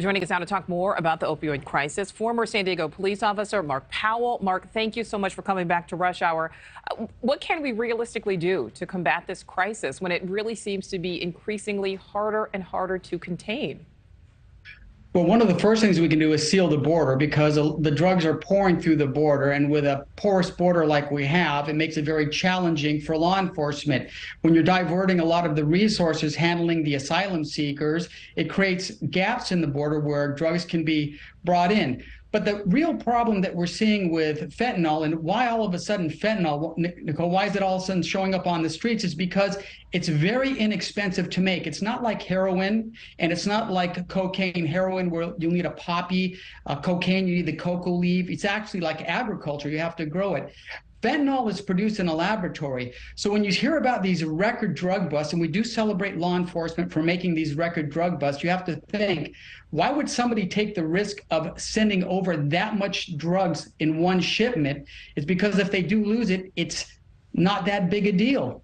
Joining us now to talk more about the opioid crisis, former San Diego police officer Mark Powell. Mark, thank you so much for coming back to Rush Hour. What can we realistically do to combat this crisis when it really seems to be increasingly harder and harder to contain? Well, one of the first things we can do is seal the border, because the drugs are pouring through the border. And with a porous border like we have, it makes it very challenging for law enforcement. When you're diverting a lot of the resources handling the asylum seekers, it creates gaps in the border where drugs can be brought in. But the real problem that we're seeing with fentanyl, and why all of a sudden fentanyl, Nichole, why is it all of a sudden showing up on the streets, is because it's very inexpensive to make. It's not like heroin, and it's not like cocaine. Heroin, where you need a poppy, cocaine, you need the cocoa leaf. It's actually like agriculture. You have to grow it. Fentanyl is produced in a laboratory. So when you hear about these record drug busts, and we do celebrate law enforcement for making these record drug busts, you have to think, why would somebody take the risk of sending over that much drugs in one shipment? It's because if they do lose it, it's not that big a deal.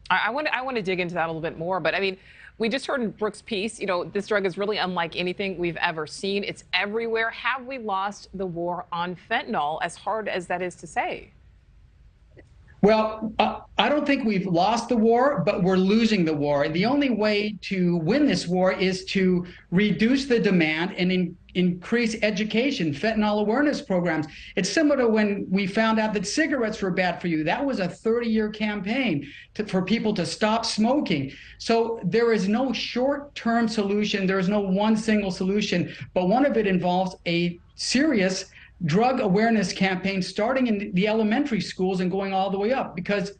I want to dig into that a little bit more, but I mean, we just heard in Brooks' piece, this drug is really unlike anything we've ever seen. It's everywhere. Have we lost the war on fentanyl, as hard as that is to say? Well, I don't think we've lost the war, but we're losing the war. The only way to win this war is to reduce the demand and increase education, fentanyl awareness programs. It's similar to when we found out that cigarettes were bad for you. That was a 30-year campaign for people to stop smoking. So there is no short-term solution. There is no one single solution, but one of it involves a serious drug awareness campaign starting in the elementary schools and going all the way up, because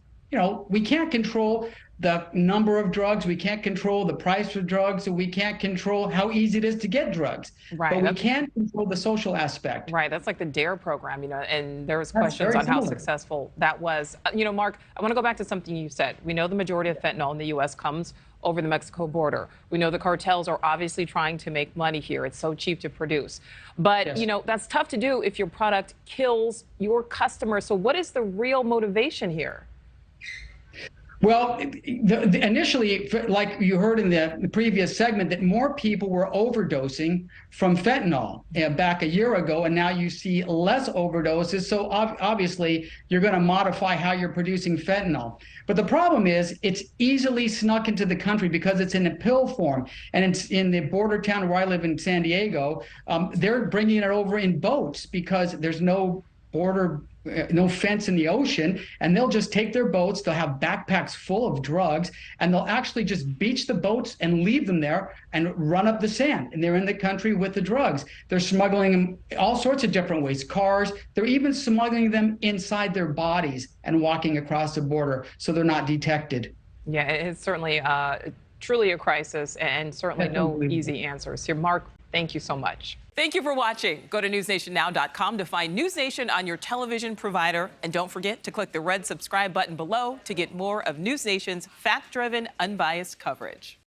we can't control the number of drugs, we can't control the price of drugs, and we can't control how easy it is to get drugs. Right. But we can control the social aspect. Right. That's like the DARE program, and there was questions on how successful that was. Mark, I want to go back to something you said. We know the majority of fentanyl in the U.S. comes over the Mexico border. We know the cartels are obviously trying to make money here. It's so cheap to produce. But, Yes. That's tough to do if your product kills your customers. So what is the real motivation here? Well, initially, like you heard in the previous segment, that more people were overdosing from fentanyl back a year ago, and now you see less overdoses. So obviously, you're going to modify how you're producing fentanyl. But the problem is it's easily snuck into the country because it's in a pill form. And it's in the border town where I live in San Diego, they're bringing it over in boats because there's no border, no fence in the ocean, and they'll just take their boats, they'll have backpacks full of drugs, and they'll actually just beach the boats and leave them there and run up the sand, and they're in the country with the drugs. They're smuggling them all sorts of different ways, cars, they're even smuggling them inside their bodies and walking across the border so they're not detected. Yeah, it's certainly truly a crisis, and certainly no easy answers here. Mark, thank you so much. Thank you for watching. Go to newsnationnow.com to find NewsNation on your television provider. And don't forget to click the red subscribe button below to get more of NewsNation's fact-driven, unbiased coverage.